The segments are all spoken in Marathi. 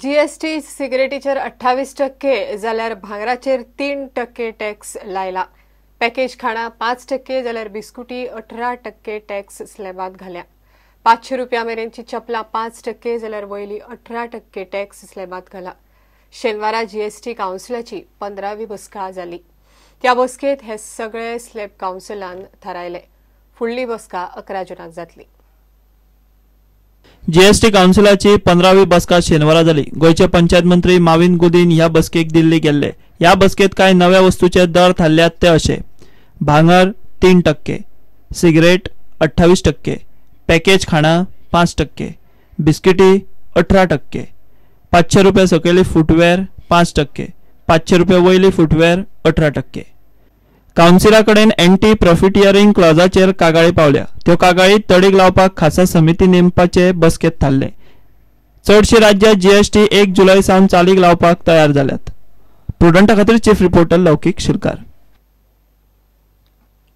जीएसटी सिगरेटीचेर 28% जाल्यार भांगराचेर 3% टॅक्स लायला. पॅकेज खाणा 5% जाल्यार बिस्कुटी 18% टॅक्स स्लॅबांत घाल्या. 500 रुपया मेरेनची चपलां 5% जाल्यार वयली 18% टॅक्स स्लॅबांत घाला. शेनवारा जीएसटी कावन्सिलाची 15वी बसका जाली. त्या बसकेत हे सगळे स्लॅब कावन्सिलान थारायले. फुडली बसका 11 जुनाक जातली. जीएसटी काउन्सिलाची 15वी बसका शेनवारा जाली. गोयचे पंचायत मंत्री माविन गुदीन ह्या बसकेक दिल्ली गेल्ले. ह्या बसकेत कांय नव्या वस्तूचे दर थारल्यात ते अशे: भांगर 3%, सिगरेट 28%, पॅकेज खाणा 5%, बिस्किटी 18%, 500 रुपया सकयली फुटवेअर 5%, 500 रुपया वयली फुटवेअर 18%. काउन्सिला कडेन एंटी प्रॉफिटियरिंग क्लॉजाचेर कागाळी पावल्या. त्यो कागाळी तडीक लावपाक खासा समिती नेमपाचे बसकेत थारले. चडशी राज्यां जीएसटी 1 जुलय सावन चालीक लावपाक तयार जाल्यात. प्रुडंटा खातीर चीफ रिपोर्टर लौकीक शिरकार.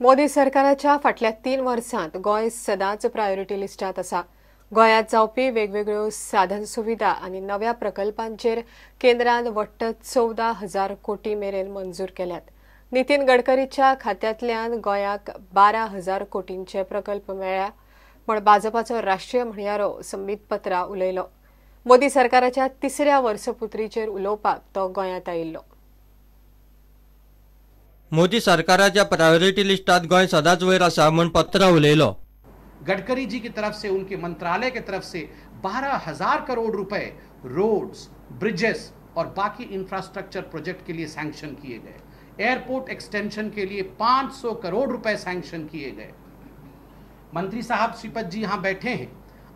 मोदी सरकाराच्या फाटल्या 3 वर्सांत गोंय सदांच प्रायोरिटी लिस्टांत आसा. गोंयांत जावपी वेगवेगळ्यो साधन सुविधा आनी नव्या प्रकल्पांचेर केंद्रान वट्ट 14,000 कोटी मेरेन मंजूर केल्यात. नितीन गडकरीच्या खात्यांतल्यान गोंयाक 12,000 कोटींचे प्रकल्प मेळ्ळ्या म्हण भाजपाचो राष्ट्रीय म्हणयारो संबीत पत्रा उलयलो. मोदी सरकाराच्या 3ऱ्या वर्सपुत्रीचेर उलोवपाक तो गोंयांत आयिल्लो. मोदी सरकाराच्या प्रायोरिटी लिस्टात गोंय सदांच वयर आसा म्हण पत्रा उलयलो. गडकरी जी की तरफ से, उनके मंत्रालय की तरफ से 12,000 करोड़ रुपए रोड्स, ब्रिजेस और बाकी इंफ्रास्ट्रक्चर प्रोजेक्ट के लिए सैंक्शन किए गए. एयरपोर्ट एक्सटेंशन के लिए 500 करोड़ रुपए सैंक्शन किए गए. मंत्री साहब श्रीपद जी यहां बैठे हैं.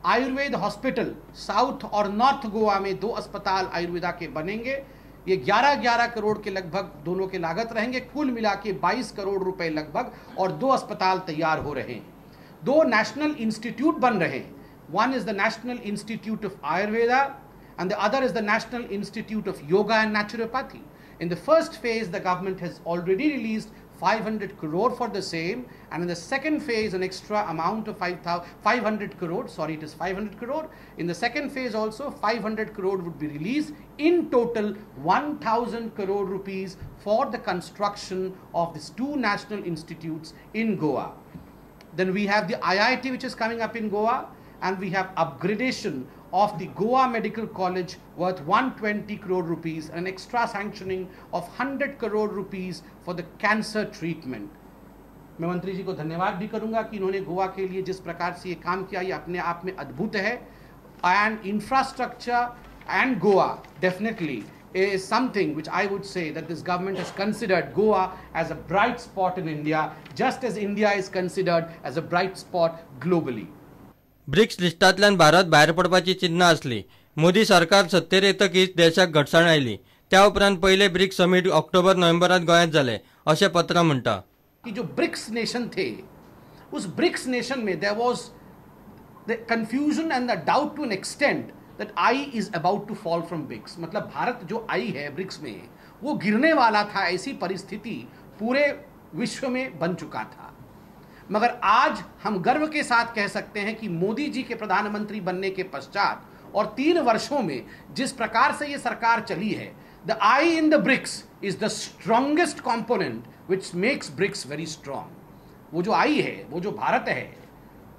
आयुर्वेद हॉस्पिटल साउथ और नॉर्थ गोवा में 2 अस्पताल आयुर्वेदा के बनेंगे. ये 11-11 करोड़ के लगभग दोनों के लागत रहेंगे. कुल मिला के 22 करोड़ रुपए लगभग, और 2 अस्पताल तैयार हो रहे हैं. 2 नेशनल इंस्टीट्यूट बन रहे हैं. One is the national institute of Ayurveda and the other is the National Institute of Yoga and Naturopathy. In the first phase, the government has already released 500 crore for the same, and in the second phase an extra amount of 500 crore, sorry, it is 500 crore. In the second phase also 500 crore would be released. In total 1,000 crore rupees for the construction of these 2 national institutes in Goa. Then we have the IIT which is coming up in Goa, and we have upgradation of the Goa Medical College worth 120 crore rupees, and an extra sanctioning of 100 crore rupees for the cancer treatment. मैं मंत्री जी को धन्यवाद भी करूंगा कि इन्होंने गोवा के लिए जिस प्रकार से ये काम किया, ये अपने आप में अद्भुत है. And infrastructure and Goa definitely is something which I would say that this government has considered Goa as a bright spot in India, just as India is considered as a bright spot globally. BRICS लिस्टांतल्यान भारत भायर पडपाची चिन्ह आसली. मोदी सरकार सत्तेर येतकीच देशाक घटसाण आयली. त्या उपरांत पहिले ब्रिक्स समिट ऑक्टोबर-नोव्हेंबरात गोंयांत जाले अशें पत्र म्हणटा. कि जो ब्रिक्स नेशन थे, उस ब्रिक्स नेशन में there was the confusion and the doubt to an extent that I is about to fall from BRICS. मतलब भारत जो आई है ब्रिक्स में, वो गिरने वाला था. ऐसी परिस्थिति पूरे विश्व में बन चुका था. मगर आज हम गर्व के साथ कह सकते हैं कि मोदी जी के प्रधानमंत्री बनने के पश्चात और 3 वर्षों में जिस प्रकार से ये सरकार चली है, the I in the BRICS is the strongest component which makes BRICS very strong. वो जो आई है, वो जो भारत है,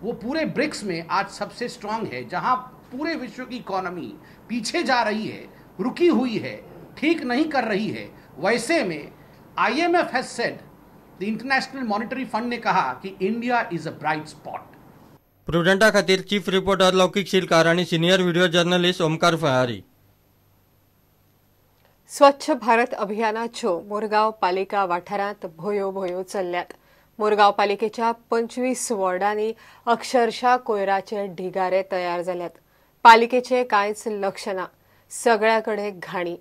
वो पूरे ब्रिक्स में आज सबसे स्ट्रॉन्ग है. जहां पूरे विश्व की इकोनॉमी पीछे जा रही है, रुकी हुई है, ठीक नहीं कर रही है, वैसे में IMF has said, The International Monetary Fund ने कहा कि India is a bright spot. प्रुडंटा खातीर चीफ रिपोर्टर लौकीक शिरकार आणि सिनियर व्हिडिओ जर्नलिस्ट ओमकार फहारी. स्वच्छ भारत अभियानाच्यो मुरगांव पालिका वाठारांत भोयो चल्ल्यात. मुरगांव पालिकेच्या 25 वॉर्डांनी अक्षरशः कोयराचे ढिगारे तयार जाल्यात. पालिकेचे कांयच लक्ष ना. सगळ्याकडे घाणी.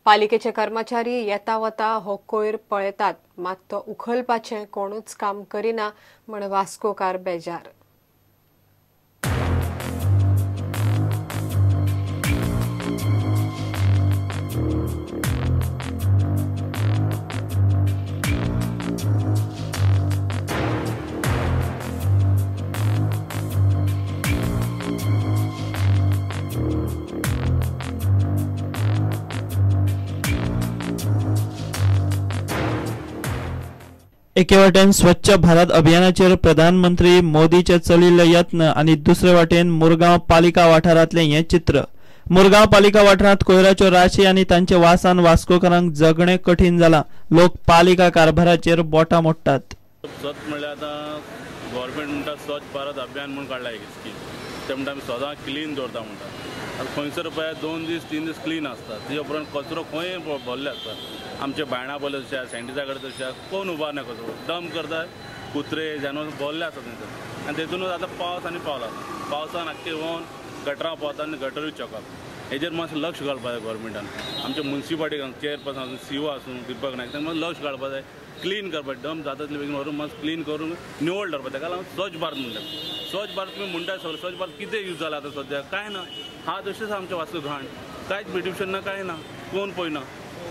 पालिकेचे कर्मचारी येता वता हो कोयर पळयतात, मात तो उखलपाचें कोणूच काम करिना म्हण वास्कोकार बेजार. एके वाटेन स्वच्छ भारत अभियानाचेर प्रधानमंत्री मोदीचे चलिल्ले यत्न आणि दुसरे वाटेन मुरगांव पालिका वाठारांतले हे चित्र। मुरगांव पालिका वाठारांत कोयराच्यो राशी आणि तांचे वासान वास्कोकारांक जगणे कठीण जाला। लोक पालिका कारभाराचेर बोटां मोडटात। स्वच्छ म्हणल्यार आतां गव्हर्मेंट म्हणटा स्वच्छ भारत अभियान म्हणून काडला एक स्कीम, ते म्हणटा आमी सदां क्लीन दवरता म्हणटा। आतां खंयसर पळय 2 दीस 3 दीस क्लीन आसता, तेजे उपरांत कचरो खंय भरले आसता। आमचे बायणां भरले तशें आसा, सँडिचा कडेन तशें आसा, कोण उबारना कचरो डंप करता, कुत्रे जानवर भरले आसता थंयसर। आनी तेतूनच आतां पावस आनी पावला, पावसान आख्खे व्होवन गटरां पावता आनी गटरूय चॉकप। हेजेर मातशें लक्ष घालपाक जाय गव्हर्मेंटान। आमचे म्युनिसिपालिटी चेअरपर्सन आसूं, सीओ आसूं, दीपक नायक, तांकां लक्ष घालपाक जाय, क्लीन करपाक, डंप जाता तितले बेगीन व्हरून मातसो क्लीन करून निवळ दवरपाक। ताका लागून स्वच्छ भारत म्हणटा। स्वच्छ भारत तुमी म्हणटा सगळें, स्वच्छ भारत कितें यूज जाला आतां सद्या? कांय ना, हा तशेंच आमचे वास्को घाण, कांयच ब्युटिफिकेशन ना, कांय ना, कोण पळयना।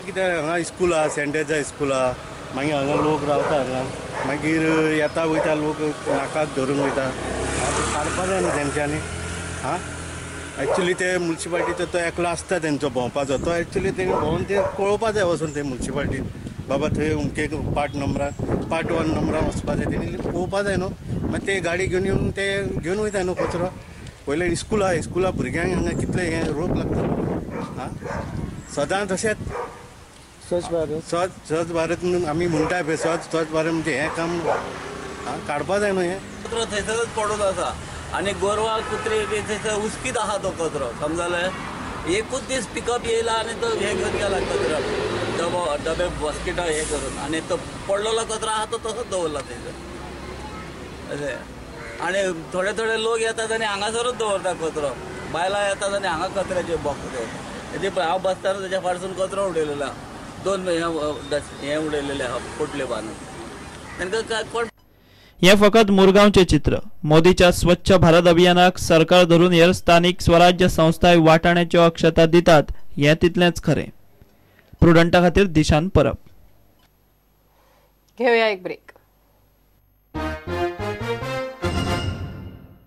कितें हांगा स्कूल आहा, सँडेजा स्कूल आहा, मागीर हांगा लोक रावता, हांगा मागीर येता वयता लोक नाकाक धरून वयता, काडपा जाय न्हू तेंच्यांनी। हां एक्चुली ते म्युनिसिपालिटीचो तो एकलो आसता तेंचो भोंवपाचो, तो एक्चुली तेणी भोंवन ते पळोवपा जाय वचून ते म्युनिसिपालिटीन, बाबा थंय अमके पार्ट 1 नंबरान वचपा जाय, तेणी पळोवपा जाय न्हू। मागीर ते गाडी घेवन येवन ते घेवन वयता न्हू कचरो। पयले स्कूल आहा, स्कुला भुरग्यांक हांगा कितले हे रोग लागता। हां सदां तशेंच स्वच्छ भारत म्हणून आमी म्हणटाय पळय, स्वच्छ भारत म्हणजे हें काम काडपा जाय न्हू। हें कचरो थंयसरच पडून आसा आनी गोरवां कुत्रे बी थंयसर उस्कीत आहा तो कचरो, समजलें? एकूच दीस पिकअप येयला आनी तो हे घेवन गेला कचरो, डबे बॉस्किटो हे करून, आनी तो पडलेलो कचरो आहा तो तसोच दवरला थंयसर अशें। आनी थोडे थोडे लोक येतात आनी हांगासरूच दवरता कचरो, बायलां येतात आनी हांगा कचऱ्याचे बॉक्स दवरतात। तेजे हांव बसताना तेच्या फाटसून कचरो उडयलेलो, 2 हे उडयलेले पोटले बांदून, तांकां काय कोण। हे फकत मुरगांवचे चित्र। मोदीच्या स्वच्छ भारत अभियानाक सरकार धरून हेर स्थानिक स्वराज्य संस्थाय वाटाण्याच्यो अक्षता दितात, हे तितलेंच खरें। प्रुडंटा खातीर दिशान परब। घेऊया एक ब्रेक।